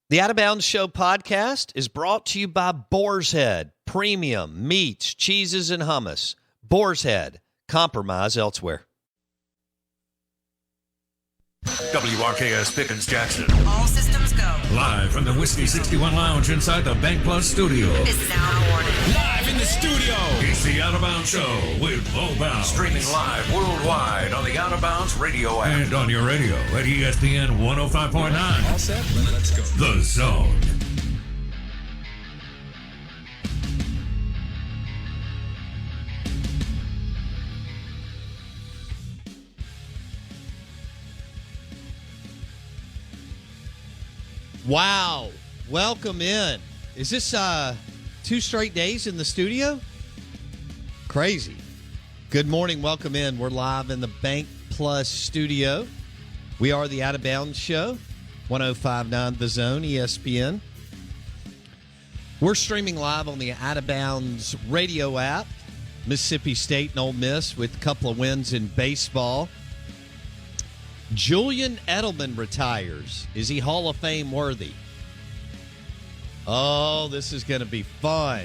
The Out of Bounds Show podcast is brought to you by Boar's Head, premium meats, cheeses, and hummus. Boar's Head, compromise elsewhere. WRKS Pickens Jackson. All systems go. Live from the Whiskey 61 Lounge inside the Bank Plus studio. This is Out Warning. Live in the studio. It's the Out of Bounds Show with Bo Bounds. Streaming live worldwide on the Out of Bounds radio app. And on your radio at ESPN 105.9. All set? Let's go. The Zone. Wow. Welcome in. Is this 2 straight days in the studio? Crazy. Good morning. Welcome in. We're live in the Bank Plus studio. We are the Out of Bounds Show, 105.9 The Zone, ESPN. We're streaming live on the Out of Bounds radio app. Mississippi State and Ole Miss with a couple of wins in baseball. Julian Edelman retires. Is he Hall of Fame worthy? Oh, this is going to be fun.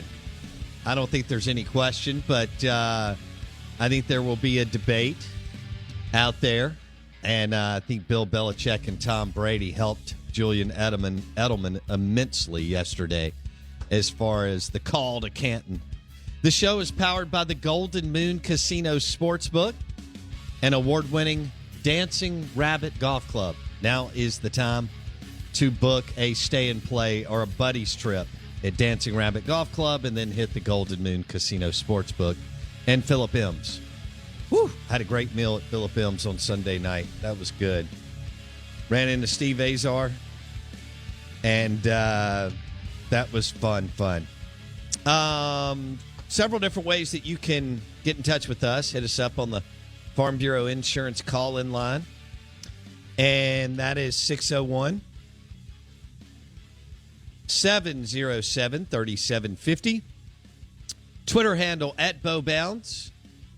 I don't think there's any question, but I think there will be a debate out there. And I think Bill Belichick and Tom Brady helped Julian Edelman immensely yesterday as far as the call to Canton. The show is powered by the Golden Moon Casino Sportsbook, an award-winning Dancing Rabbit Golf Club. Now is the time to book a stay and play or a buddies trip at Dancing Rabbit Golf Club and then hit the Golden Moon Casino Sportsbook. And Philip M's. Whew, had a great meal at Philip M's on Sunday night. That was good. Ran into Steve Azar, and that was fun. Several different ways that you can get in touch with us. Hit us up on the Farm Bureau Insurance call-in line, and that is 601-707-3750. Twitter handle at BoBounds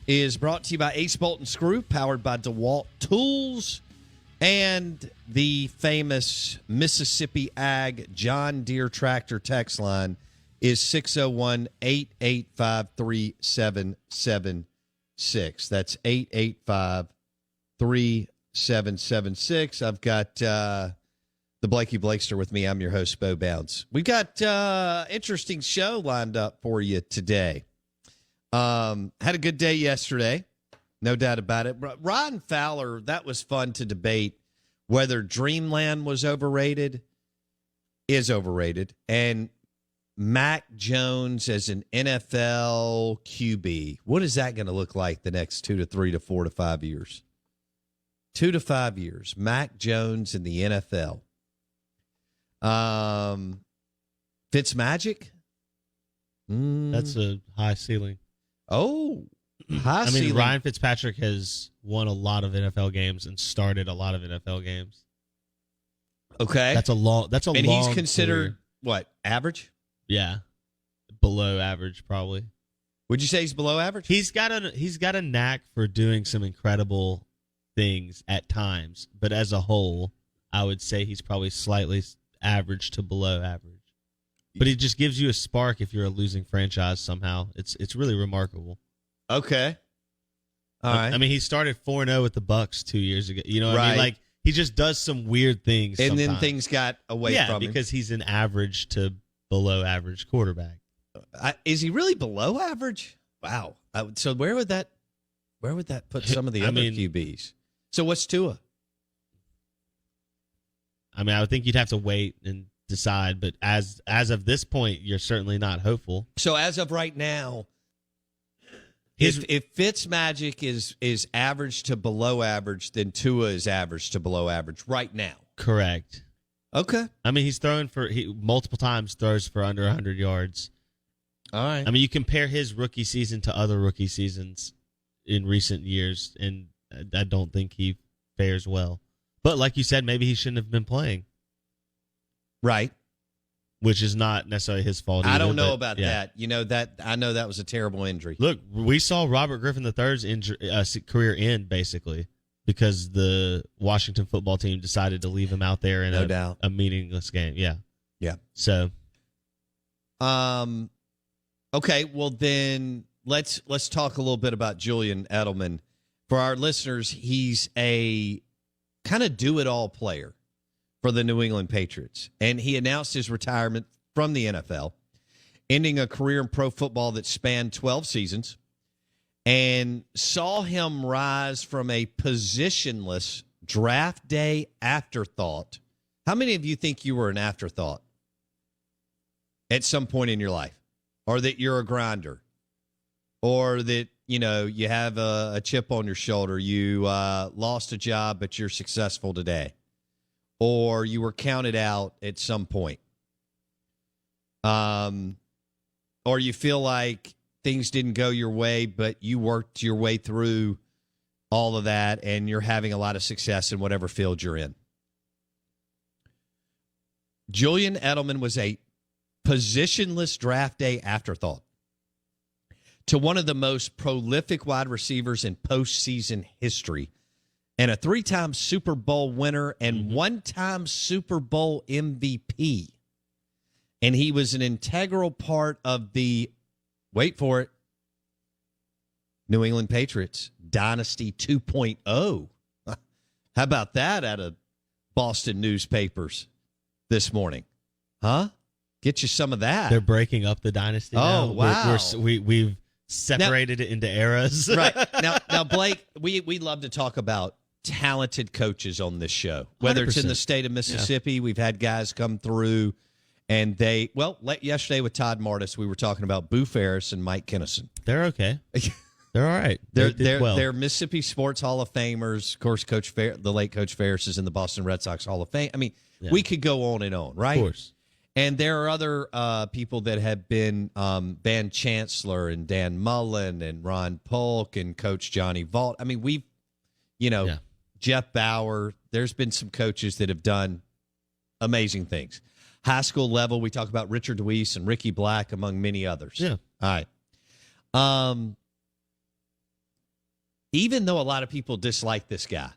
is brought to you by Ace Bolt and Screw, powered by DeWalt Tools, and the famous Mississippi Ag John Deere tractor text line is 601-885-3776. That's 885-3776. I've got the Blakey Blakester with me. I'm your host, Bo Bounds. We've got interesting show lined up for you today. Had a good day yesterday, no doubt about it. Ryan Fowler, that was fun to debate whether Dreamland was overrated, is overrated, and Mac Jones as an NFL QB. What is that going to look like the next 2 to 3 to 4 to 5 years? 2 to 5 years. Mac Jones in the NFL. Fitzmagic? That's a high ceiling. Oh, high ceiling. Ryan Fitzpatrick has won a lot of NFL games and started a lot of NFL games. Okay. That's a long and he's considered, career. What, average? Yeah. Below average, probably. Would you say he's below average? He's got a knack for doing some incredible things at times, but as a whole, I would say he's probably slightly average to below average. But it just gives you a spark if you're a losing franchise somehow. It's really remarkable. Okay. All right. I mean, he started 4-0 with the Bucs 2 years ago. You know what I mean? Like, he just does some weird things and sometimes. Then things got away from him. Yeah, because he's an average to below average quarterback. Is he really below average? Wow. So where would that put some of the other QBs? So what's Tua? I mean, I would think you'd have to wait and decide, but as of this point, you're certainly not hopeful. So as of right now, if Fitzmagic is average to below average, then Tua is average to below average right now. Correct. Okay. I mean, he's thrown multiple times throws for under 100 yards. All right. I mean, you compare his rookie season to other rookie seasons in recent years, and I don't think he fares well. But like you said, maybe he shouldn't have been playing. Right. Which is not necessarily his fault either. I don't know about that. You know, I know that was a terrible injury. Look, we saw Robert Griffin III's career end, basically, because the Washington football team decided to leave him out there in a meaningless game. Yeah. Yeah. So, okay, well then let's talk a little bit about Julian Edelman. For our listeners, he's a kind of do-it-all player for the New England Patriots. And he announced his retirement from the NFL, ending a career in pro football that spanned 12 seasons, and saw him rise from a positionless draft day afterthought. How many of you think you were an afterthought at some point in your life? Or that you're a grinder? Or that, you have a chip on your shoulder. You lost a job, but you're successful today. Or you were counted out at some point. Or you feel like things didn't go your way, but you worked your way through all of that, and you're having a lot of success in whatever field you're in. Julian Edelman was a positionless draft day afterthought to one of the most prolific wide receivers in postseason history, and a 3-time Super Bowl winner and 1-time Super Bowl MVP. And he was an integral part of the, wait for it, New England Patriots Dynasty 2.0. How about that out of Boston newspapers this morning? Huh? Get you some of that. they're breaking up the dynasty now. Oh, wow. We've separated it into eras. Right. Now, Blake, we love to talk about talented coaches on this show. Whether it's in 100%. the state of Mississippi, we've had guys come through, and yesterday with Todd Martis, we were talking about Boo Ferris and Mike Kennison. They're okay. They're all right. They're Mississippi Sports Hall of Famers. Of course, the late Coach Ferris is in the Boston Red Sox Hall of Fame. I mean, we could go on and on, right? Of course. And there are other people that have been Van Chancellor and Dan Mullen and Ron Polk and Coach Johnny Vault. I mean, Jeff Bauer. There's been some coaches that have done amazing things. High school level, we talk about Richard Deweese and Ricky Black, among many others. Yeah. All right. Even though a lot of people dislike this guy,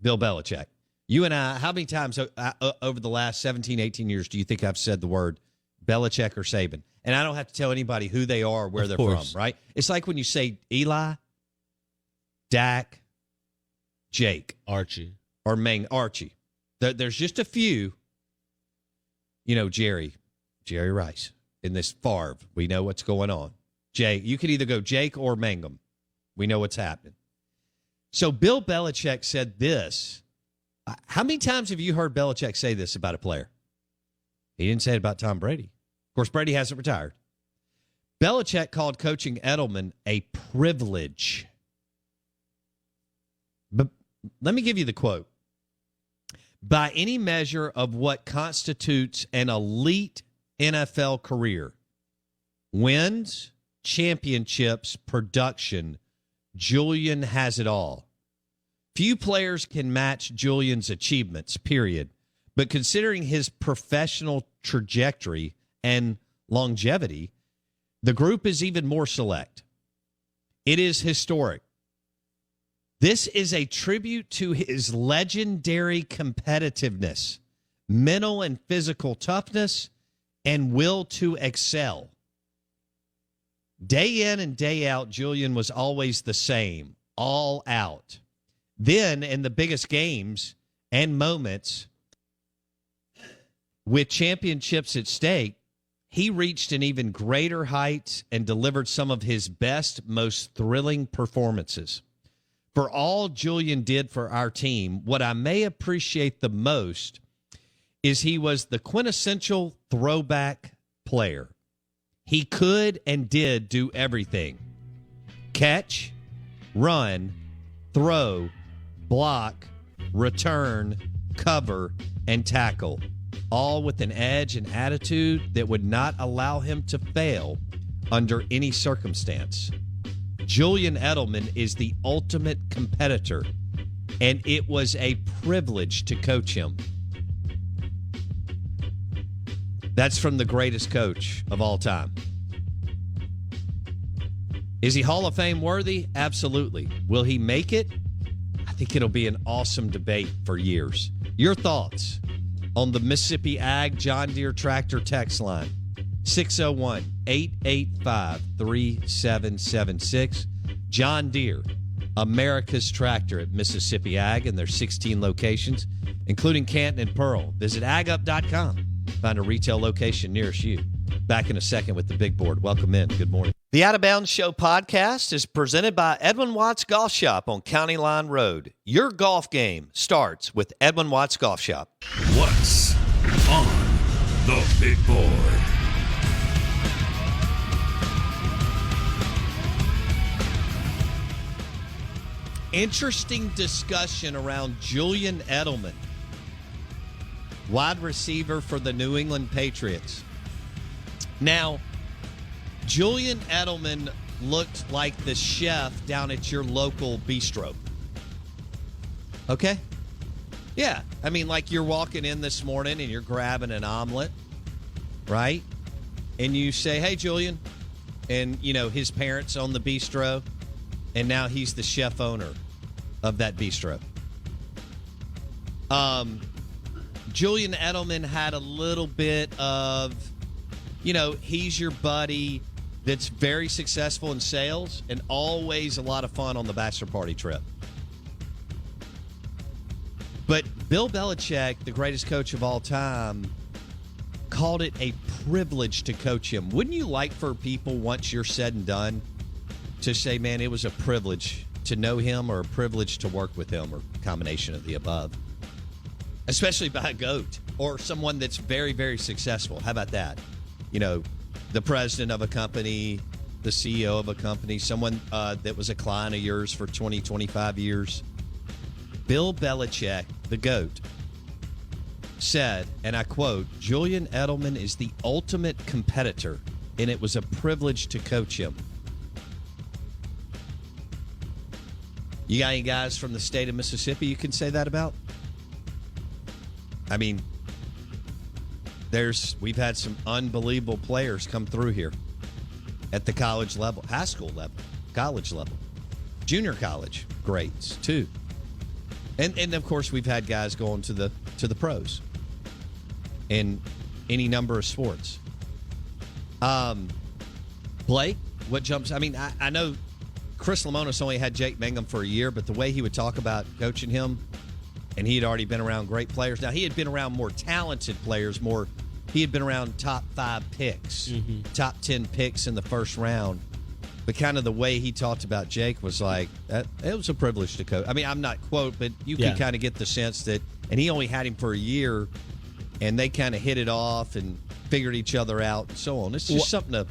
Bill Belichick, you and I, how many times over the last 17, 18 years do you think I've said the word Belichick or Saban? And I don't have to tell anybody who they are or where they're from, right? It's like when you say Eli, Dak, Jake. Archie. Or Archie. There's just a few, Jerry Rice in this Favre. We know what's going on. Jay, you could either go Jake or Mangum. We know what's happening. So Bill Belichick said this. How many times have you heard Belichick say this about a player? He didn't say it about Tom Brady. Of course, Brady hasn't retired. Belichick called coaching Edelman a privilege. But let me give you the quote. By any measure of what constitutes an elite NFL career, wins, championships, production, Julian has it all. Few players can match Julian's achievements, period. But considering his professional trajectory and longevity, the group is even more select. It is historic. This is a tribute to his legendary competitiveness, mental and physical toughness, and will to excel. Day in and day out, Julian was always the same, all out. Then, in the biggest games and moments, with championships at stake, he reached an even greater heights and delivered some of his best, most thrilling performances. For all Julian did for our team, what I may appreciate the most is he was the quintessential throwback player. He could and did do everything. Catch, run, throw, block, return, cover, and tackle, all with an edge and attitude that would not allow him to fail under any circumstance. Julian Edelman is the ultimate competitor, and it was a privilege to coach him. That's from the greatest coach of all time. Is he Hall of Fame worthy? Absolutely. Will he make it? I think it'll be an awesome debate for years. Your thoughts on the Mississippi Ag John Deere Tractor text line. 601-885-3776. John Deere, America's tractor at Mississippi Ag, and there's 16 locations, including Canton and Pearl. Visit agup.com. Find a retail location nearest you. Back in a second with the big board. Welcome in. Good morning. The Out of Bounds Show podcast is presented by Edwin Watts Golf Shop on County Line Road. Your golf game starts with Edwin Watts Golf Shop. What's on the big board? Interesting discussion around Julian Edelman, wide receiver for the New England Patriots. Now, Julian Edelman looked like the chef down at your local bistro. Okay? Yeah. I mean, like you're walking in this morning and you're grabbing an omelet, right? And you say, hey, Julian. And, you know, his parents own the bistro. And now he's the chef owner of that bistro. Julian Edelman had a little bit of, you know, he's your buddy that's very successful in sales and always a lot of fun on the bachelor party trip. But Bill Belichick, the greatest coach of all time, called it a privilege to coach him. Wouldn't you like for people, once you're said and done, to say, man, it was a privilege to know him or a privilege to work with him or a combination of the above? Especially by a GOAT or someone that's very, very successful. How about that? You know, the president of a company, the CEO of a company, someone that was a client of yours for 20, 25 years. Bill Belichick, the GOAT, said, and I quote, Julian Edelman is the ultimate competitor, and it was a privilege to coach him. You got any guys from the state of Mississippi you can say that about? I mean, we've had some unbelievable players come through here at the college level, high school level, college level, junior college grades too. And of course we've had guys going to the pros in any number of sports. Blake, what jumps? I mean, I know Chris Lemonis only had Jake Mangum for a year, but the way he would talk about coaching him, and he had already been around great players. Now, he had been around more talented players, he had been around top 5 picks, top 10 picks in the first round. But kind of the way he talked about Jake was like, it was a privilege to coach. I mean, I'm not quote, but you can kind of get the sense that, and he only had him for a year, and they kind of hit it off and figured each other out and so on. It's just something to...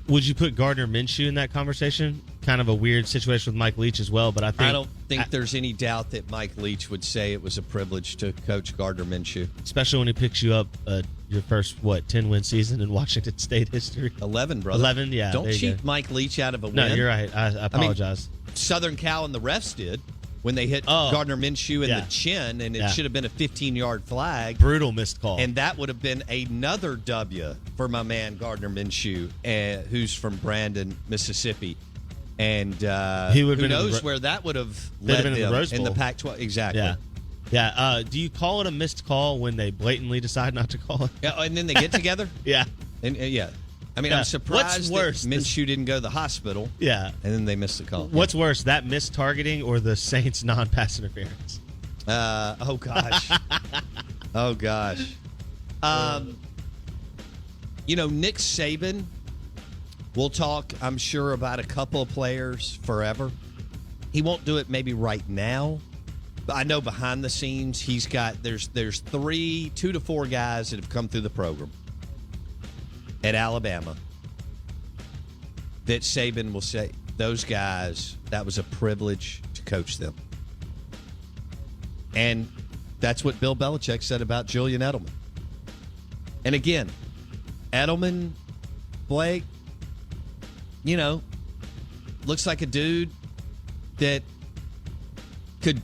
Would you put Gardner Minshew in that conversation? Kind of a weird situation with Mike Leach as well, but I don't think there's any doubt that Mike Leach would say it was a privilege to coach Gardner Minshew. Especially when he picks you up your first, 10-win season in Washington State history. 11, brother. 11, yeah. Don't cheat Mike Leach out of a win. No, you're right. I apologize. I mean, Southern Cal and the refs did when they hit Gardner Minshew in the chin, and it should have been a 15-yard flag. Brutal missed call. And that would have been another W for my man Gardner Minshew, who's from Brandon, Mississippi. And who knows where that would have led them in the Pac-12. Exactly. Yeah. Do you call it a missed call when they blatantly decide not to call it? Yeah, and then they get together? Yeah. And I mean, I'm surprised that Minshew didn't go to the hospital. Yeah. And then they missed the call. What's worse, that missed targeting or the Saints non-pass interference? Oh, gosh. Oh, gosh. Nick Saban, we'll talk, I'm sure, about a couple of players forever. He won't do it maybe right now. But I know behind the scenes, he's got, there's 2 to 4 guys that have come through the program at Alabama that Saban will say, those guys, that was a privilege to coach them. And that's what Bill Belichick said about Julian Edelman. And again, Edelman, Blake, looks like a dude that could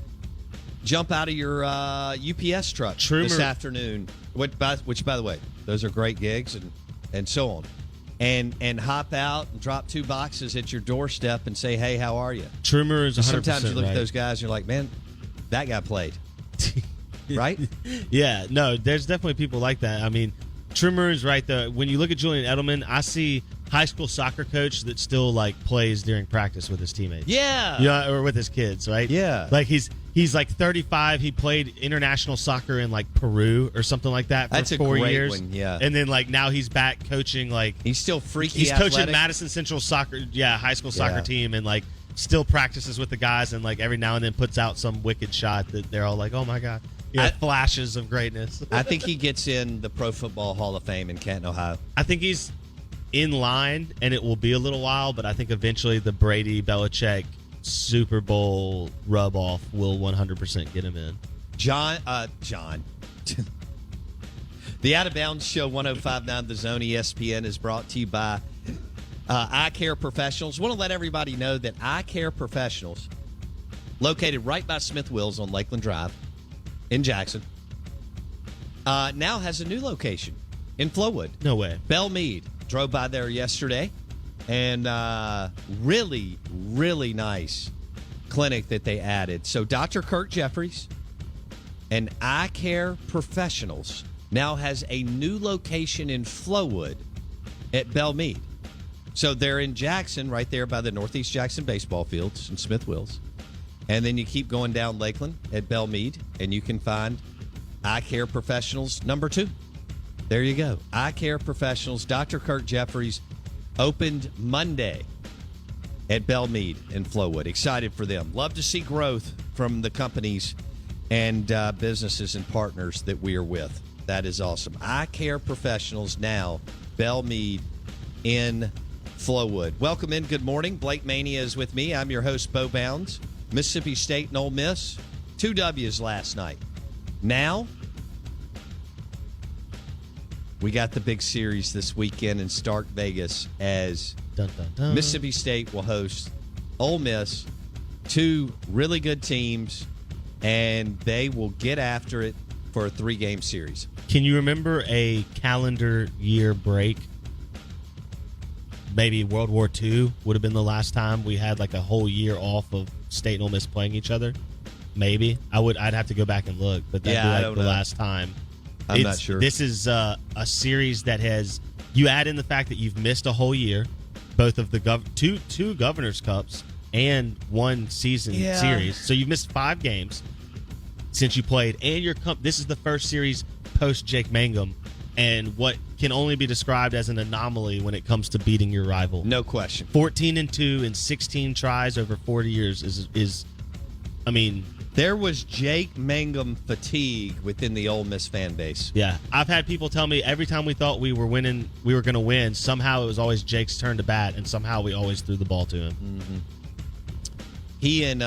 jump out of your UPS truck this afternoon, which, by the way, those are great gigs and so on. And hop out and drop 2 boxes at your doorstep and say, hey, how are you? Trumer is 100% Sometimes you look right. at those guys and you're like, man, that guy played. right? Yeah, no, there's definitely people like that. I mean, Trimmer is right, though. When you look at Julian Edelman, I see high school soccer coach that still, like, plays during practice with his teammates. Yeah. Yeah, or with his kids, right? Yeah. Like, he's like 35. He played international soccer in, like, Peru or something like that for That's 4 a great years. one, yeah. And then, like, now he's back coaching, like... He's still freaky He's athletic. coaching Madison Central soccer, high school soccer team, and, like, still practices with the guys, and, like, every now and then puts out some wicked shot that they're all like, oh, my God. Yeah, flashes of greatness. I think he gets in the Pro Football Hall of Fame in Canton, Ohio. I think he's in line, and it will be a little while, but I think eventually the Brady-Belichick Super Bowl rub-off will 100% get him in. John. The Out of Bounds Show 105.9 The Zone ESPN is brought to you by Eye Care Professionals. Want to let everybody know that Eye Care Professionals, located right by Smith Wills on Lakeland Drive in Jackson, now has a new location in Flowood. No way. Belle Meade. Drove by there yesterday, and really, really nice clinic that they added. So Dr. Kirk Jeffries and Eye Care Professionals now has a new location in Flowood at Belle Meade. So they're in Jackson, right there by the Northeast Jackson baseball fields in Smith Wills. And then you keep going down Lakeland at Belle Meade, and you can find Eye Care Professionals number 2. There you go. Eye Care Professionals. Dr. Kirk Jeffries opened Monday at Belle Meade in Flowood. Excited for them. Love to see growth from the companies and businesses and partners that we are with. That is awesome. Eye Care Professionals now, Belle Meade in Flowood. Welcome in. Good morning. Blake Mania is with me. I'm your host, Bo Bounds. Mississippi State and Ole Miss, 2 W's last night. Now, we got the big series this weekend in Stark Vegas as Dun, dun, dun. Mississippi State will host Ole Miss, 2 really good teams, and they will get after it for a 3-game series. Can you remember a calendar year break? Maybe World War II would have been the last time we had like a whole year off of State and Ole Miss playing each other. Maybe I'd have to go back and look, but that'd be I like don't the know. last time. I'm not sure. This is a series that has you add in the fact that you've missed a whole year, both of the two Governor's Cups and 1 season series. So you've missed 5 games since you played, and this is the first series post Jake Mangum, and what can only be described as an anomaly when it comes to beating your rival. No question. 14-2 in 16 tries over 40 years is I mean, there was Jake Mangum fatigue within the Ole Miss fan base. Yeah. I've had people tell me every time we thought we were going to win, somehow it was always Jake's turn to bat, and somehow we always threw the ball to him. Mm-hmm. He and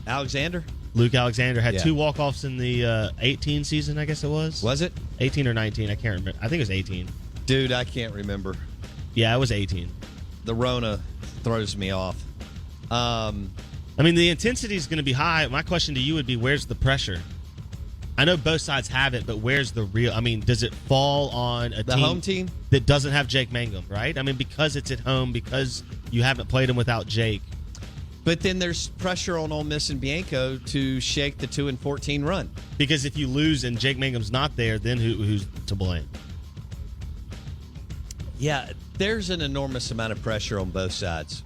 Alexander? Luke Alexander had 2 walk-offs in the 18 season, I guess it was. Was it? 18 or 19, I can't remember. I think it was 18. Dude, I can't remember. Yeah, it was 18. The Rona throws me off. I mean, the intensity is going to be high. My question to you would be, where's the pressure? I know both sides have it, but where's the real? I mean, does it fall on the home team that doesn't have Jake Mangum, right? I mean, because it's at home, because you haven't played him without Jake. But then there's pressure on Ole Miss and Bianco to shake the 2-14 run. Because if you lose and Jake Mangum's not there, then who's to blame? Yeah, there's an enormous amount of pressure on both sides.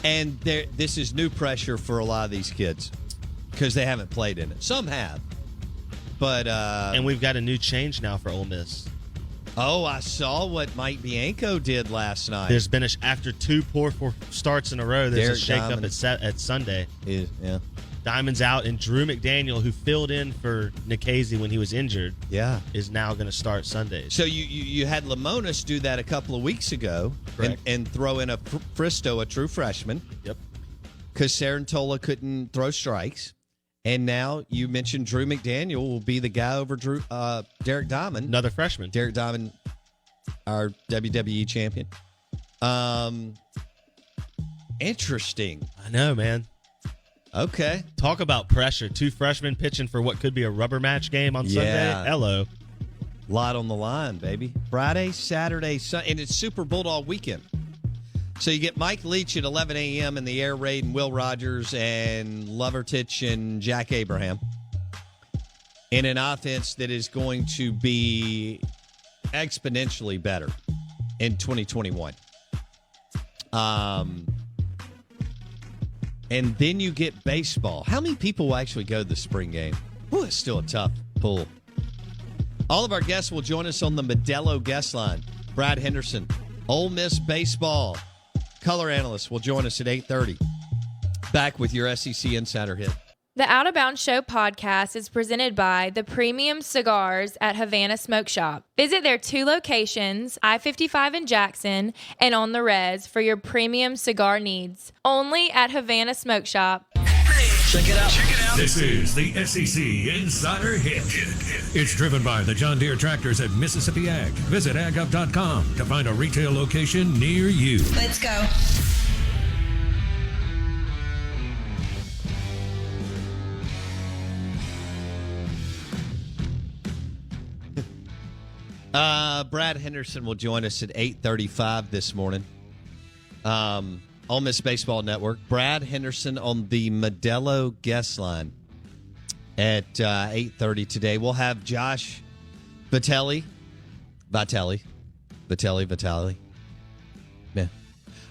And this is new pressure for a lot of these kids because they haven't played in it. Some have. But and we've got a new change now for Ole Miss. Oh, I saw what Mike Bianco did last night. There's been after 2 poor starts in a row, there's Derek a shakeup at Sunday. Yeah. Diamond's out, and Drew McDaniel, who filled in for Nikhazy when he was injured, is now going to start Sundays. So you had Lamonis do that a couple of weeks ago and throw in a Fristo, a true freshman. Yep. Because Sarantola couldn't throw strikes. And now you mentioned Drew McDaniel will be the guy over Derek Diamond. Another freshman. Derek Diamond, our WWE champion. Interesting. I know, man. Okay. Talk about pressure. 2 freshmen pitching for what could be a rubber match game on Sunday. Hello. Lot on the line, baby. Friday, Saturday, Sunday, and it's Super Bulldog Weekend. So you get Mike Leach at 11 a.m. in the air raid, and Will Rogers and Lovertich and Jack Abraham. in an offense that is going to be exponentially better in 2021. And then you get baseball. How many people will actually go to the spring game? Ooh, it's still a tough pull. All of our guests will join us on the Modelo guest line. Brad Henderson, Ole Miss baseball color analyst, will join us at 8:30. Back with your SEC Insider Hit. The Out of Bounds Show podcast is presented by the Premium Cigars at Havana Smoke Shop. Visit their 2 locations, I-55 in Jackson and on the Res, for your premium cigar needs. Only at Havana Smoke Shop. Check it out. This is the SEC Insider Hit. It's driven by the John Deere tractors at Mississippi Ag. Visit agup.com to find a retail location near you. Let's go. Brad Henderson will join us at 8:35 this morning. Ole Miss Baseball Network. Brad Henderson on the Modelo guest line at 8:30 today. We'll have Josh Vitale. Yeah.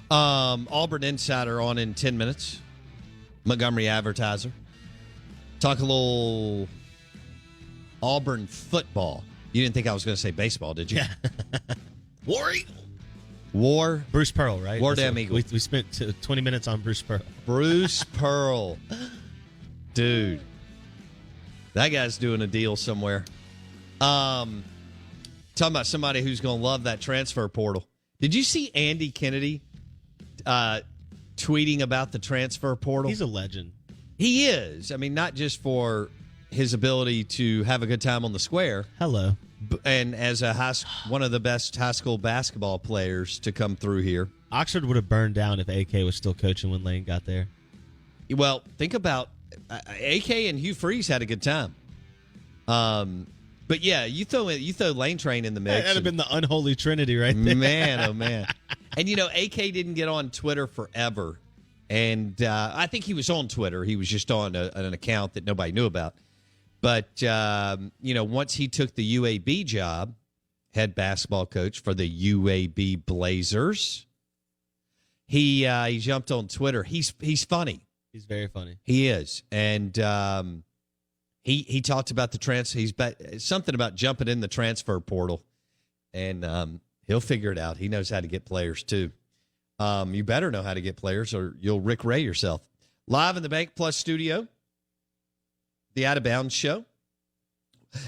Auburn Insider on in 10 minutes. Montgomery Advertiser. Talk a little Auburn football. You didn't think I was going to say baseball, did you? Yeah. War. Bruce Pearl, right? War damn Eagle. We spent 20 minutes on Bruce Pearl. Bruce Pearl. Dude. That guy's doing a deal somewhere. Talking about somebody who's going to love that transfer portal. Did you see Andy Kennedy tweeting about the transfer portal? He's a legend. He is. I mean, not just for his ability to have a good time on the square. Hello. And as one of the best high school basketball players to come through here. Oxford would have burned down if AK was still coaching when Lane got there. Well, think about AK and Hugh Freeze had a good time. But yeah, you throw Lane Train in the mix. That'd have been the unholy trinity right there. Man, oh man. And AK didn't get on Twitter forever. And I think he was on Twitter. He was just on an account that nobody knew about. But, once he took the UAB job, head basketball coach for the UAB Blazers, he jumped on Twitter. He's funny. He's very funny. He is. And he talked about the something about jumping in the transfer portal. And he'll figure it out. He knows how to get players, too. You better know how to get players or you'll Rick Ray yourself. Live in the Bank Plus studio. The Out of Bounds Show.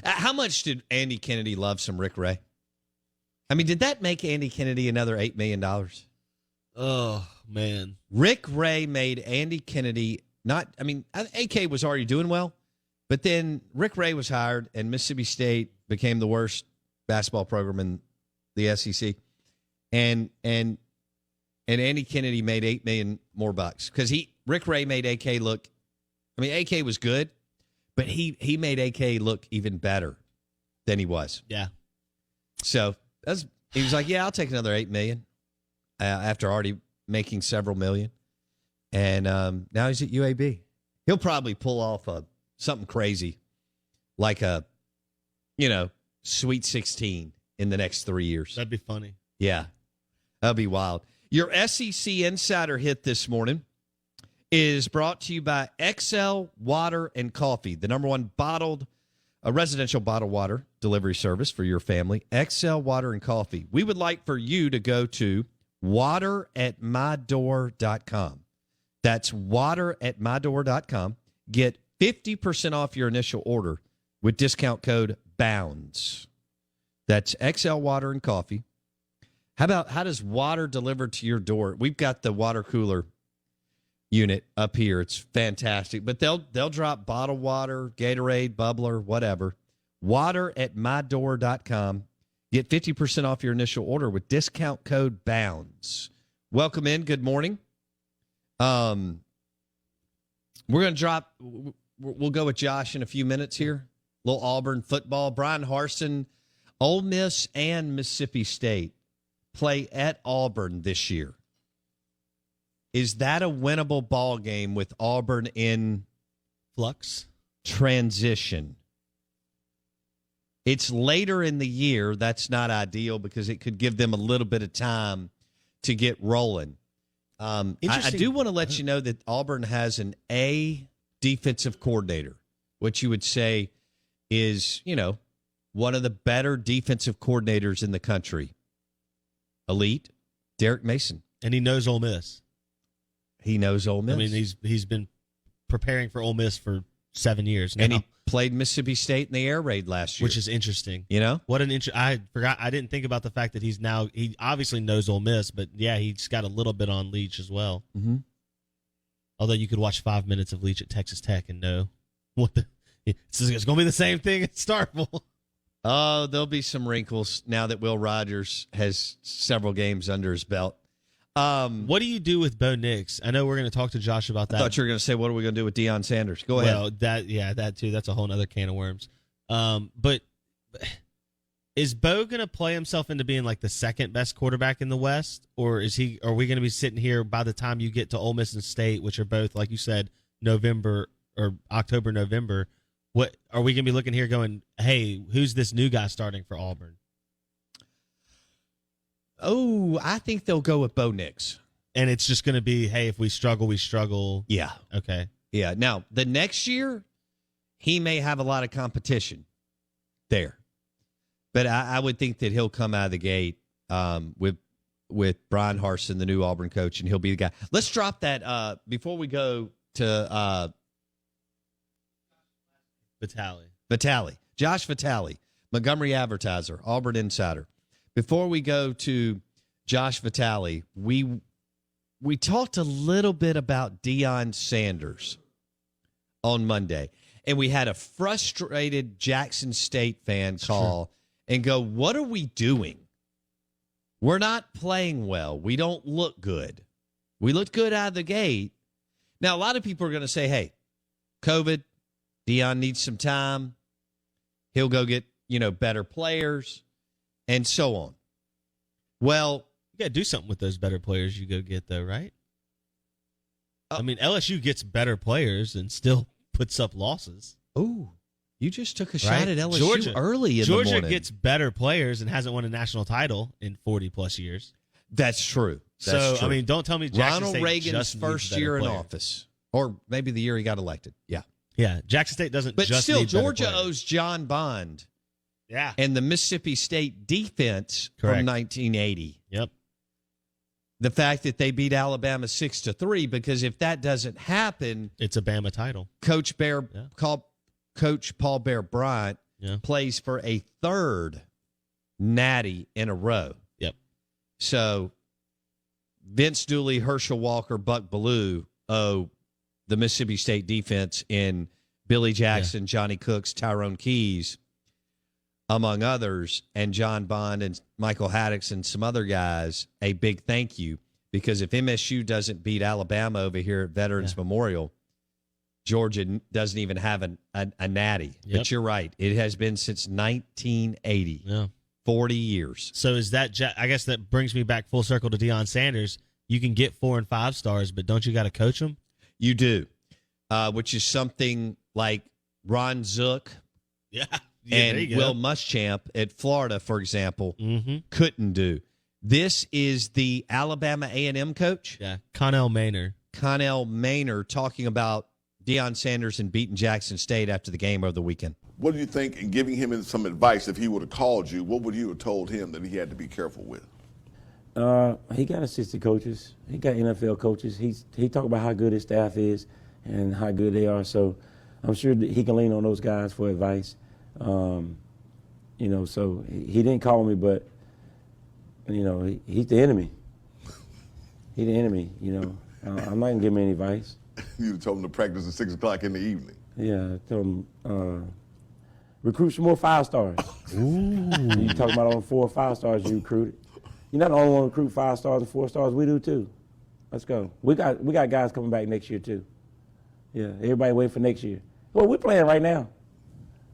How much did Andy Kennedy love some Rick Ray? I mean, did that make Andy Kennedy another $8 million? Oh, man. Rick Ray made Andy Kennedy AK was already doing well, but then Rick Ray was hired and Mississippi State became the worst basketball program in the SEC. And Andy Kennedy made $8 million more bucks because Rick Ray made AK look, AK was good. But he made AK look even better than he was. Yeah. So he was like, yeah, I'll take another $8 million after already making several million. And now he's at UAB. He'll probably pull off something crazy like a, Sweet 16 in the next 3 years. That'd be funny. Yeah. That'd be wild. Your SEC Insider Hit this morning is brought to you by XL Water and Coffee, the number one residential bottled water delivery service for your family. XL Water and Coffee. We would like for you to go to wateratmydoor.com. That's wateratmydoor.com. Get 50% off your initial order with discount code BOUNDS. That's XL Water and Coffee. How does water delivered to your door? We've got the water cooler unit up here. It's fantastic. But they'll drop bottled water, Gatorade, bubbler, whatever. Wateratmydoor.com. Get 50% off your initial order with discount code BOUNDS. Welcome in. Good morning. We're going to we'll go with Josh in a few minutes here. Little Auburn football. Brian Harsin, Ole Miss and Mississippi State play at Auburn this year. Is that a winnable ball game with Auburn in flux? Transition. It's later in the year. That's not ideal because it could give them a little bit of time to get rolling. I do want to let you know that Auburn has an A defensive coordinator, which you would say is, one of the better defensive coordinators in the country. Elite, Derek Mason. And he knows Ole Miss. He knows Ole Miss. I mean, he's been preparing for Ole Miss for 7 years now. And he played Mississippi State in the air raid last year. Which is interesting. What an I forgot. I didn't think about the fact that he obviously knows Ole Miss, but yeah, he's got a little bit on Leach as well. Mm-hmm. Although you could watch 5 minutes of Leach at Texas Tech and know it's going to be the same thing at Starkville. Oh, there'll be some wrinkles now that Will Rogers has several games under his belt. What do you do with Bo Nix? I know we're going to talk to Josh about that. I thought you were going to say, what are we going to do with Deion Sanders? Go ahead. Well, that too. That's a whole other can of worms. But is Bo going to play himself into being like the second best quarterback in the West, or are we going to be sitting here by the time you get to Ole Miss and State, which are both, like you said, November or October, November? What are we going to be looking here going, hey, who's this new guy starting for Auburn? Oh, I think they'll go with Bo Nix. And it's just going to be, hey, if we struggle, we struggle. Yeah. Okay. Yeah. Now, the next year, he may have a lot of competition there. But I would think that he'll come out of the gate with Brian Harsin, the new Auburn coach, and he'll be the guy. Let's drop that before we go to Vitale. Josh Vitale, Montgomery Advertiser, Auburn Insider. Before we go to Josh Vitale, we talked a little bit about Deion Sanders on Monday, and we had a frustrated Jackson State fan call and go, what are we doing? We're not playing well. We don't look good. We looked good out of the gate. Now, a lot of people are going to say, hey, COVID, Deion needs some time. He'll go get, better players and so on. Well, you got to do something with those better players you go get, though, right? I mean, LSU gets better players and still puts up losses. Oh, you just took a shot at LSU early in the morning. Georgia gets better players and hasn't won a national title in 40-plus years. That's true. True. I mean, don't tell me Jackson Ronald State Reagan's just first needs year in player. office, or maybe the year he got elected. Yeah. Yeah, Jackson State doesn't but just still, need Georgia better players. owes John Bond and the Mississippi State defense from 1980. Yep. The fact that they beat Alabama 6-3, because if that doesn't happen, it's a Bama title. Coach Paul Bear Bryant plays for a third natty in a row. Yep. So Vince Dooley, Herschel Walker, Buck Bellew owe the Mississippi State defense in Billy Jackson, Johnny Cooks, Tyrone Keys, among others, and John Bond and Michael Haddix and some other guys, a big thank you. Because if MSU doesn't beat Alabama over here at Veterans Memorial, Georgia doesn't even have a natty. Yep. But you're right. It has been since 1980. Yeah. 40 years. So is that, I guess that brings me back full circle to Deion Sanders. You can get 4 and 5 stars, but don't you got to coach them? You do, which is something like Ron Zook and Will Muschamp at Florida, for example, couldn't do. This is the Alabama A&M coach. Yeah, Connell Maynor talking about Deion Sanders and beating Jackson State after the game over the weekend. What do you think, in giving him some advice, if he would have called you, what would you have told him that he had to be careful with? He got assistant coaches. He got NFL coaches. He talked about how good his staff is and how good they are. So I'm sure that he can lean on those guys for advice. So he didn't call me, but, he's the enemy. He's the enemy, I'm not going to give him any advice. You told him to practice at 6 o'clock in the evening. Yeah, I told him, recruit some more 5 stars. Ooh. You talking about all the 4 or 5 stars you recruited. You're not the only one to recruit 5 stars and 4 stars. We do too. Let's go. We got guys coming back next year too. Yeah, everybody wait for next year. Well, we're playing right now.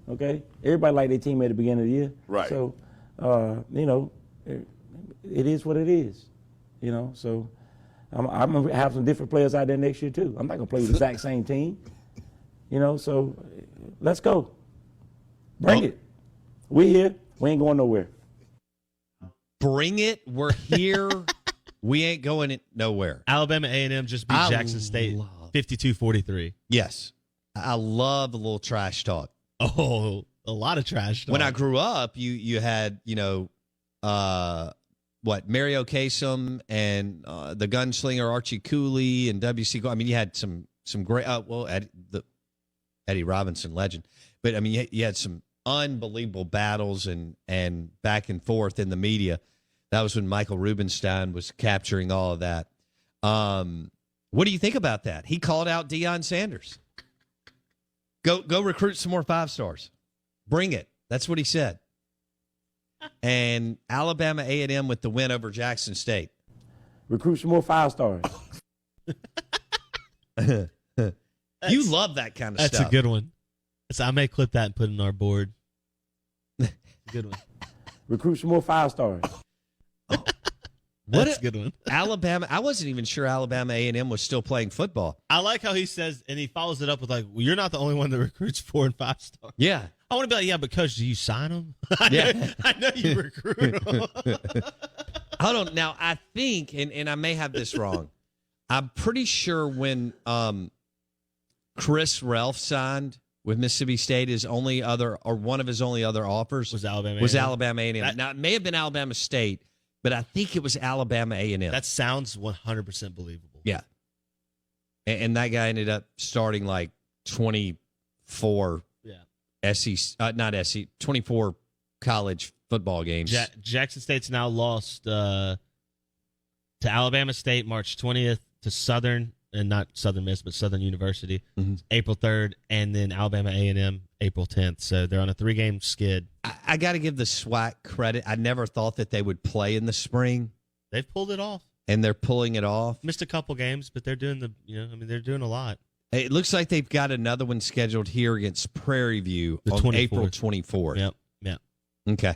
Okay? Everybody like their team at the beginning of the year. Right. So, it is what it is. So I'm going to have some different players out there next year too. I'm not going to play with the exact same team. So let's go. Bring it. We here. We ain't going nowhere. Bring it. We're here. We ain't going nowhere. Alabama A&M just beat Jackson State 52-43. Yes. I love a little trash talk. Oh, a lot of trash talk. When I grew up, you had, Mario Kasem and the gunslinger Archie Cooley and W.C. I mean, you had some great, Eddie Robinson legend. But, I mean, you had some unbelievable battles and back and forth in the media. That was when Michael Rubenstein was capturing all of that. What do you think about that? He called out Deion Sanders. Go recruit some more 5-stars. Bring it. That's what he said. And Alabama A&M with the win over Jackson State. Recruit some more 5-stars. You love that kind of stuff. That's a good one. So I may clip that and put it on our board. Good one. Recruit some more 5-stars. That's a good one. Alabama. I wasn't even sure Alabama A&M was still playing football. I like how he says, and he follows it up with well, you're not the only one that recruits 4 and 5 stars. Yeah. I want to be like, yeah, but Coach, do you sign them? I know you recruit them. Hold on. Now, I think, and I may have this wrong, I'm pretty sure when Chris Ralph signed with Mississippi State, one of his only other offers was Alabama A&M. Now, it may have been Alabama State, but I think it was Alabama A&M. That sounds 100% believable. Yeah. And that guy ended up starting 24 24 college football games. Jackson State's now lost to Alabama State March 20th, to Southern, and not Southern Miss, but Southern University, April 3rd, and then Alabama A&M April 10th. So they're on a 3-game skid. I got to give the SWAC credit. I never thought that they would play in the spring. They've pulled it off. And they're pulling it off. Missed a couple games, but they're doing they're doing a lot. It looks like they've got another one scheduled here against Prairie View on April 24th. Yep. Okay.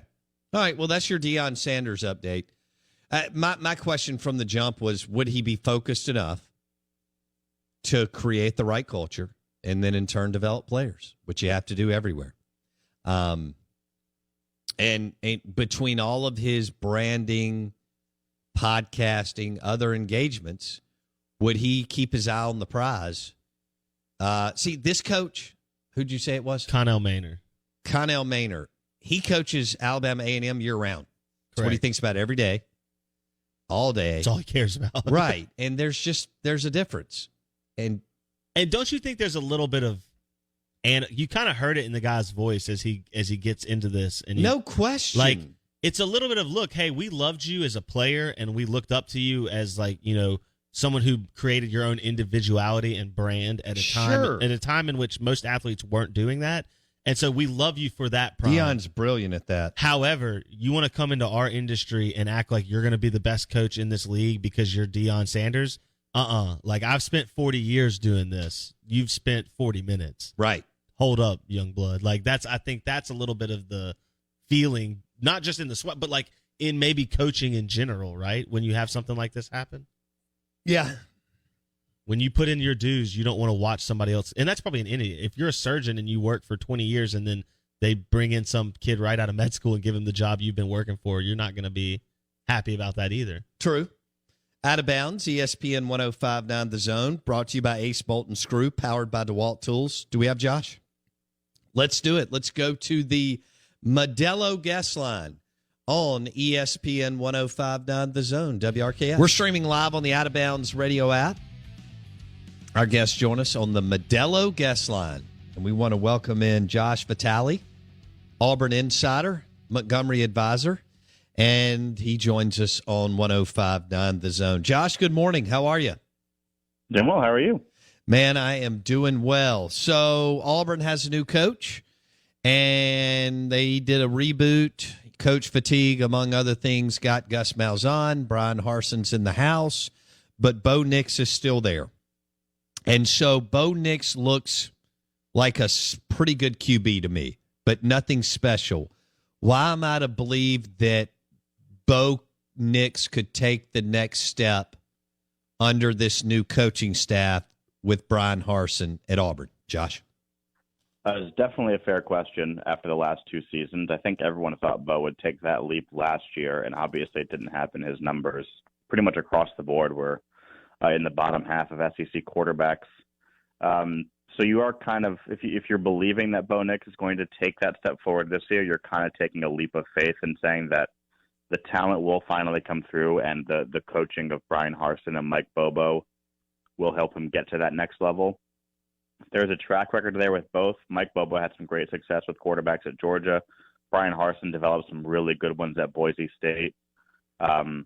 All right. Well, that's your Deion Sanders update. My question from the jump was, would he be focused enough to create the right culture and then in turn develop players, which you have to do everywhere? And between all of his branding, podcasting, other engagements, would he keep his eye on the prize? See, this coach, who'd you say it was? Connell Maynor. He coaches Alabama A&M year-round. That's what he thinks about every day, all day. That's all he cares about. Right. And there's a difference. And don't you think there's a little bit of, and you kind of heard it in the guy's voice as he gets into this. And no question. It's a little bit of, look, hey, we loved you as a player, and we looked up to you as someone who created your own individuality and brand at a time in which most athletes weren't doing that. And so we love you for that pride. Deion's brilliant at that. However, you want to come into our industry and act like you're going to be the best coach in this league because you're Deion Sanders. I've spent 40 years doing this. You've spent 40 minutes. Right. Hold up, young blood. I think that's a little bit of the feeling, not just in the sweat, but in maybe coaching in general, right? When you have something like this happen. Yeah. When you put in your dues, you don't want to watch somebody else. And that's probably an idiot. If you're a surgeon and you work for 20 years and then they bring in some kid right out of med school and give him the job you've been working for, you're not going to be happy about that either. True. Out of Bounds, ESPN 105.9 The Zone, brought to you by Ace Bolt and Screw, powered by DeWalt Tools. Do we have Josh? Let's do it. Let's go to the Modelo guest line on ESPN 105.9 The Zone, WRKF. We're streaming live on the Out of Bounds radio app. Our guests join us on the Modelo guest line, and we want to welcome in Josh Vitale, Auburn insider, Montgomery advisor, and he joins us on 105.9 The Zone. Josh, good morning. How are you? Doing well. How are you? Man, I am doing well. So Auburn has a new coach, and they did a reboot. Coach fatigue, among other things, got Gus Malzahn. Brian Harsin's in the house, but Bo Nix is still there. And so Bo Nix looks like a pretty good QB to me, but nothing special. Why am I to believe that Bo Nix could take the next step under this new coaching staff with Brian Harsin at Auburn? Josh? It's definitely a fair question after the last two seasons. I think everyone thought Bo would take that leap last year, and obviously it didn't happen. His numbers pretty much across the board were in the bottom half of SEC quarterbacks. So you are kind of, if you're believing that Bo Nix is going to take that step forward this year, you're kind of taking a leap of faith and saying that the talent will finally come through, and the coaching of Brian Harsin and Mike Bobo will help him get to that next level. There's a track record there with both. Mike Bobo had some great success with quarterbacks at Georgia. Brian Harsin developed some really good ones at Boise State. So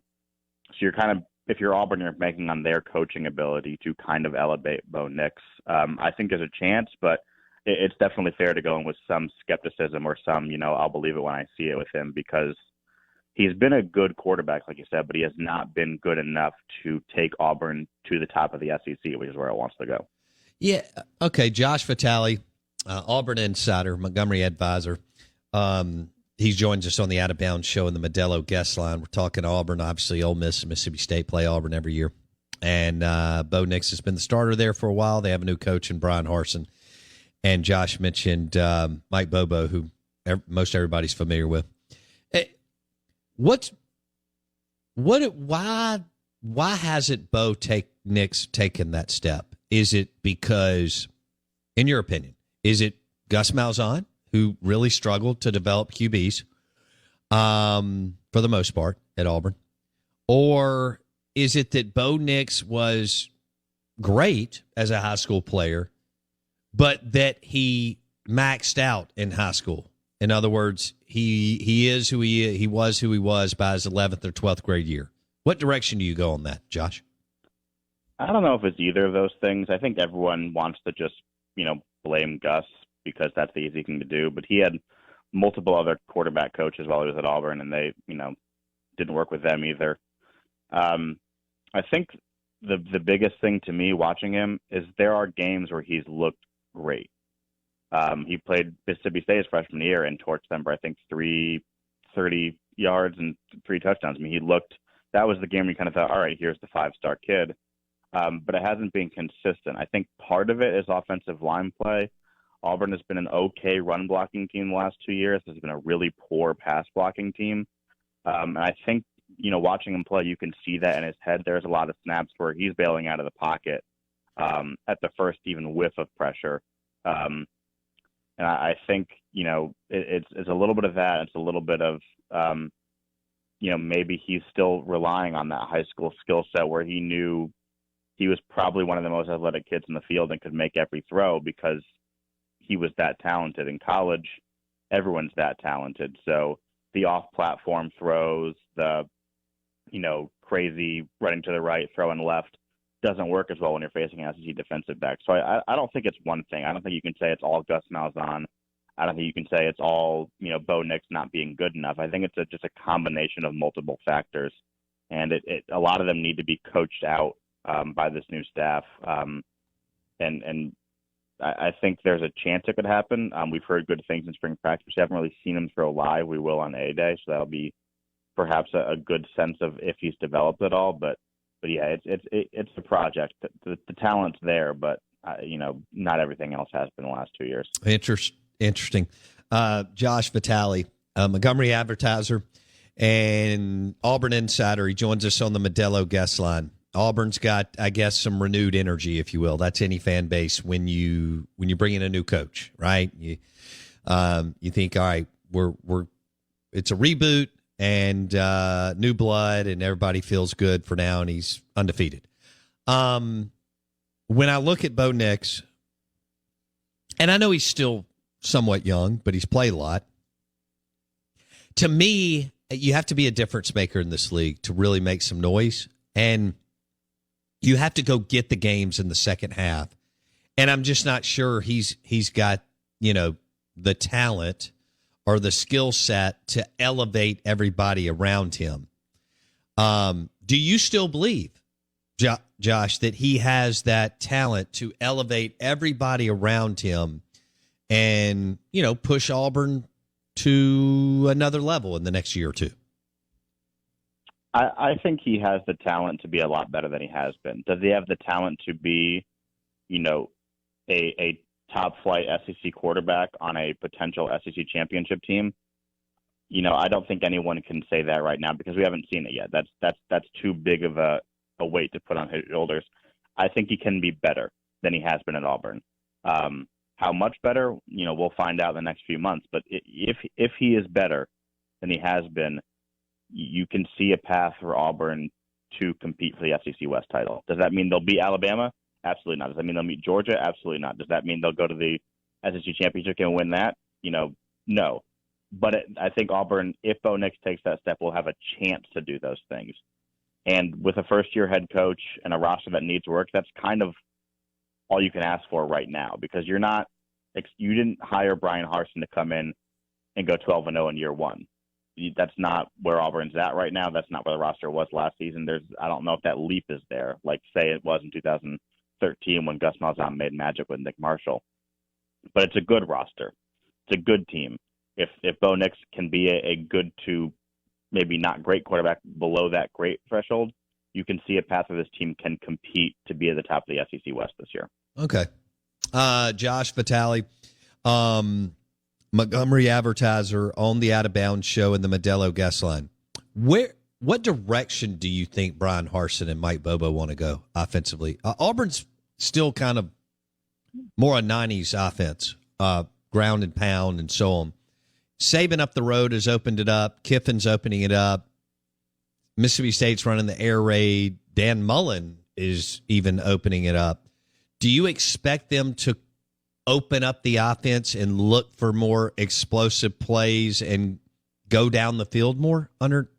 you're kind of, if you're Auburn, you're banking on their coaching ability to kind of elevate Bo Nix. I think there's a chance, but it's definitely fair to go in with some skepticism or some, I'll believe it when I see it with him, because he's been a good quarterback, like you said, but he has not been good enough to take Auburn to the top of the SEC, which is where it wants to go. Yeah. Okay. Josh Vitale, Auburn insider, Montgomery advisor. He joins us on the Out of Bounds show in the Modelo guest line. We're talking Auburn. Obviously, Ole Miss and Mississippi State play Auburn every year. And Bo Nix has been the starter there for a while. They have a new coach in Brian Harsin. And Josh mentioned Mike Bobo, who most everybody's familiar with. Why hasn't Bo Nix taken that step? Is it because, in your opinion, is it Gus Malzahn, who really struggled to develop QBs for the most part at Auburn? Or is it that Bo Nix was great as a high school player, but that he maxed out in high school? In other words, he was who he was by his 11th or 12th grade year. What direction do you go on that, Josh? I don't know if it's either of those things. I think everyone wants to just, blame Gus because that's the easy thing to do. But he had multiple other quarterback coaches while he was at Auburn, and they, didn't work with them either. I think the biggest thing to me watching him is there are games where he's looked great. He played Mississippi State his freshman year and torched them for, I think, 330 yards and 3 touchdowns. I mean, that was the game where you kind of thought, all right, here's the 5-star kid. But it hasn't been consistent. I think part of it is offensive line play. Auburn has been an okay run blocking team the last 2 years. This has been a really poor pass blocking team. And I think, watching him play, you can see that in his head. There's a lot of snaps where he's bailing out of the pocket at the first even whiff of pressure. And I think, it's a little bit of that. It's a little bit of, maybe he's still relying on that high school skill set where he knew he was probably one of the most athletic kids in the field and could make every throw because he was that talented. In college, everyone's that talented. So the off-platform throws, the, crazy running to the right, throwing left doesn't work as well when you're facing an SEC defensive back. So I don't think it's one thing. I don't think you can say it's all Gus Malzahn. I don't think you can say it's all, Bo Nix not being good enough. I think it's just a combination of multiple factors. And a lot of them need to be coached out by this new staff. And I think there's a chance it could happen. We've heard good things in spring practice. We haven't really seen him throw live. We will on A-Day, so that'll be perhaps a good sense of if he's developed at all. But yeah, it's a project. The talent's there, but not everything else has been the last 2 years. Interesting. Josh Vitale, Montgomery advertiser and Auburn insider. He joins us on the Modelo guest line. Auburn's got, I guess, some renewed energy, if you will. That's any fan base when you bring in a new coach, right? You think, all right, it's a reboot and new blood, and everybody feels good for now, and he's undefeated. When I look at Bo Nix, and I know he's still somewhat young, but he's played a lot. To me, you have to be a difference maker in this league to really make some noise, and you have to go get the games in the second half. And I'm just not sure he's got, the talent or the skill set to elevate everybody around him. Do you still believe, Josh, that he has that talent to elevate everybody around him and, push Auburn to another level in the next year or two? I think he has the talent to be a lot better than he has been. Does he have the talent to be, a top flight SEC quarterback on a potential SEC championship team. I don't think anyone can say that right now because we haven't seen it yet. That's too big of a weight to put on his shoulders. I think he can be better than he has been at Auburn. How much better? We'll find out in the next few months. But if he is better than he has been, you can see a path for Auburn to compete for the SEC West title. Does that mean they'll beat Alabama? Absolutely not. Does that mean they'll meet Georgia? Absolutely not. Does that mean they'll go to the SEC championship and win that? No. But I think Auburn, if Bo Nix takes that step, will have a chance to do those things. And with a first-year head coach and a roster that needs work, that's kind of all you can ask for right now because you didn't hire Brian Harsin to come in and go 12-0 in year one. That's not where Auburn's at right now. That's not where the roster was last season. I don't know if that leap is there, like say it was in 2013 when Gus Malzahn made magic with Nick Marshall. But it's a good roster. It's a good team. If Bo Nix can be a good to maybe not great quarterback below that great threshold, you can see a path where this team can compete to be at the top of the SEC West this year. Okay. Josh Vitale, Montgomery Advertiser on the Out of Bounds show in the Modelo guest line. What direction do you think Brian Harsin and Mike Bobo want to go offensively? Auburn's still kind of more a 90s offense, ground and pound and so on. Saban up the road has opened it up. Kiffin's opening it up. Mississippi State's running the air raid. Dan Mullen is even opening it up. Do you expect them to open up the offense and look for more explosive plays and go down the field more under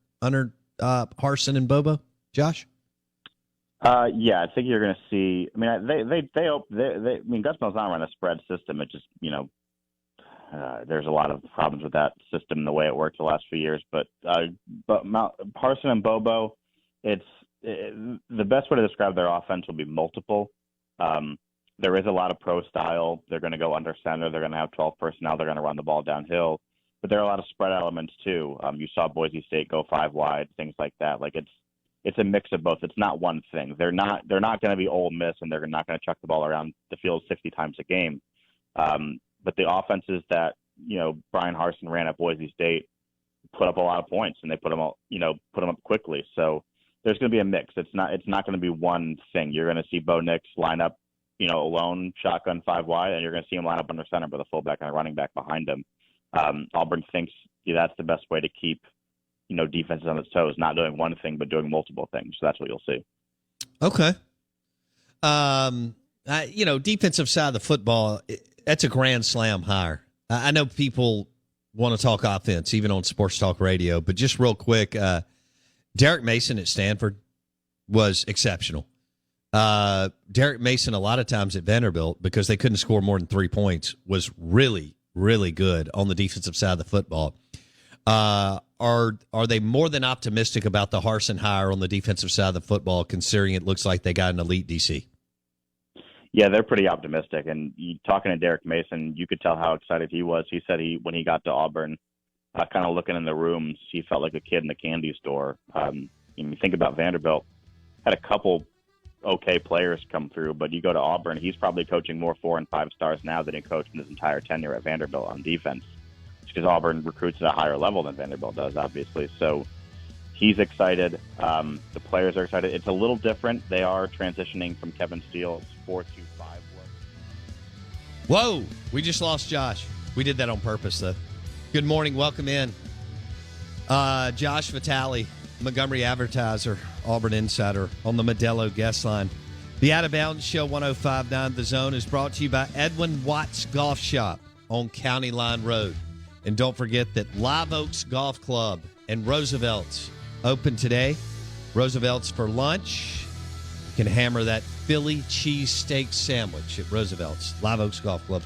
Harsin and Bobo? Josh? Yeah, I think you're going to see. I mean, Gus Malzahn ran a spread system. It just, there's a lot of problems with that system, the way it worked the last few years. But Harsin and Bobo, the best way to describe their offense will be multiple. There is a lot of pro style. They're going to go under center. They're going to have 12 personnel. They're going to run the ball downhill. But there are a lot of spread elements too. You saw Boise State go 5 wide, things like that. Like it's a mix of both. It's not one thing. They're not going to be Ole Miss, and they're not going to chuck the ball around the field 60 times a game. But the offenses that Brian Harsin ran at Boise State put up a lot of points, and they put them up quickly. So there's going to be a mix. It's not going to be one thing. You're going to see Bo Nix line up, alone, shotgun 5 wide, and you're going to see him line up under center with a fullback and a running back behind him. Auburn thinks that's the best way to keep defenses on its toes, not doing one thing but doing multiple things. So that's what you'll see. Okay. Defensive side of the football, that's a grand slam hire. I know people want to talk offense, even on Sports Talk Radio, but just real quick, Derek Mason at Stanford was exceptional. Derek Mason, a lot of times at Vanderbilt, because they couldn't score more than 3 points, was really, really good on the defensive side of the football. Are they more than optimistic about the Harsin hire on the defensive side of the football, considering it looks like they got an elite DC? Yeah, they're pretty optimistic. And talking to Derek Mason, you could tell how excited he was. He said when he got to Auburn, kind of looking in the rooms, he felt like a kid in the candy store. You think about Vanderbilt, had a couple okay players come through, but you go to Auburn, he's probably coaching more 4 and 5 stars now than he coached in his entire tenure at Vanderbilt on defense, because Auburn recruits at a higher level than Vanderbilt does, obviously. So he's excited. The players are excited. It's a little different. They are transitioning from Kevin Steele's 4-2-5 look. Whoa, we just lost Josh. We did that on purpose, though. Good morning. Welcome in. Josh Vitale, Montgomery Advertiser, Auburn Insider on the Modelo guest line. The Out of Bounds Show 105.9 The Zone is brought to you by Edwin Watts Golf Shop on County Line Road. And don't forget that Live Oaks Golf Club and Roosevelt's open today. Roosevelt's for lunch. You can hammer that Philly cheesesteak sandwich at Roosevelt's. Live Oaks Golf Club